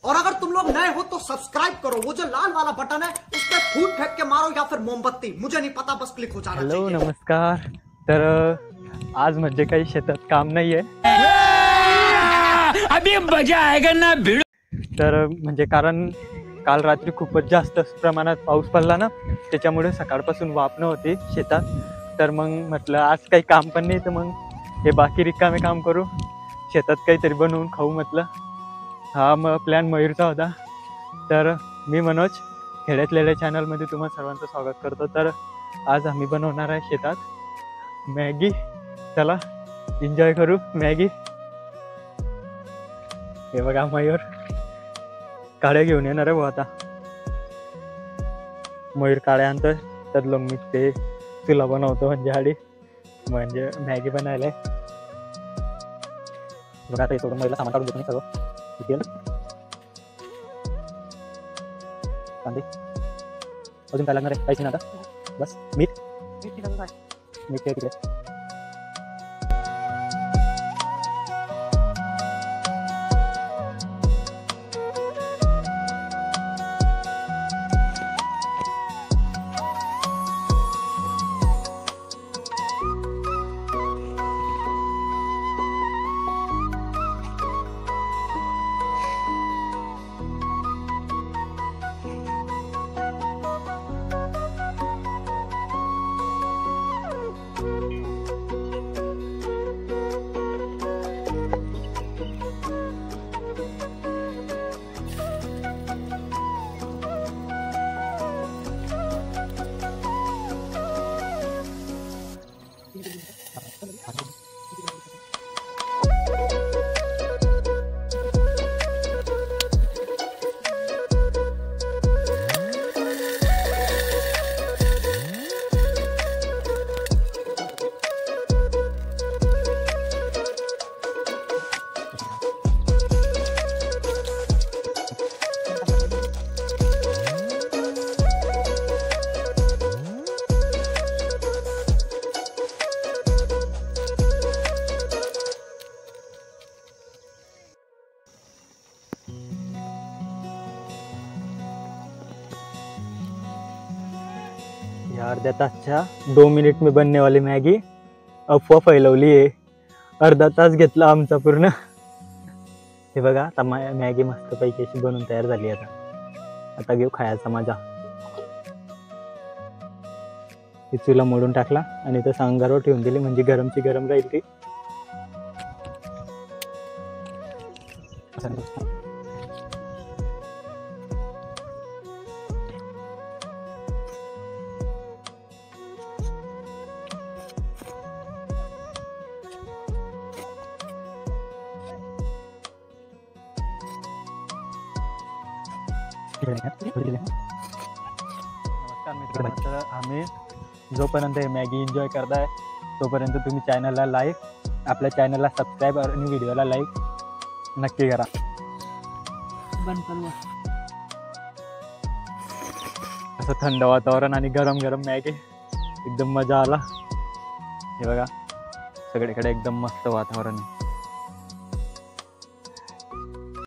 और अगर तुम लोग नए हो तो सब्सक्राइब करो, वो जो लाल वाला बटन है उस पर फूट फेंक के मारो या फिर मोमबत्ती, मुझे नहीं पता, बस क्लिक हो जाना चाहिए। हॅलो नमस्कार. तर आज म्हणजे काही शेतात काम नाहीये. अभी मजा आएगा ना भिड़. तर म्हणजे कारण काल रात्री खूपच जास्त प्रमाणात पाऊस पडला ना, त्याच्यामुळे सकाळपासून वाफ नव्हती शेतात. तर मग म्हटलं आज काही काम पण नाही, तर मग हे बाकी रिकामे काम करू, शेतात काहीतरी बनवून खाऊ म्हटलं. हा मग प्लॅन मयूरचा होता. तर मी मनोज खेड्यातलेल्या चॅनलमध्ये तुम्हा सर्वांचं स्वागत करतो. तर आज आम्ही बनवणार आहे शेतात मॅगी. चला एन्जॉय करू मॅगी. हे बघा मयूर काड्या घेऊन येणार आहे भाऊ. आता मयूर काड्या आणतोय, तर मग मी ते चुला बनवतो म्हणजे मॅगी बनायला. बघा आता सोडून महिला सामान काढून देतो मी सगळं. तेल कांदे अजून काय लागणार आहे? काहीच नाही आता, बस मीठ तिकडे. अर्ध्या तासच्या 2 मिनिट में बनने वाली मॅगी अफवा फैलवली आहे. अर्धा तास घेतला आमचा पूर्ण. हे बघा आता मॅगी मस्त पैकी अशी बनवून तयार झाली. आता घेऊ खायचा मजा. ती चुला मोडून टाकला आणि तो सांगारवर ठेवून दिली, म्हणजे गरमची गरम राहील ती. नमस्कार मित्रांनो, तर आम्ही जोपर्यंत हे मॅगी एन्जॉय करताय तोपर्यंत तुम्ही चॅनलला लाईक, आपल्या चॅनलला सबस्क्राईब आणि व्हिडिओला लाईक नक्की करा. असं थंड वातावरण आणि गरम गरम मॅगी, एकदम मजा आला. हे बघा सगळीकडे एकदम मस्त वातावरण आहे.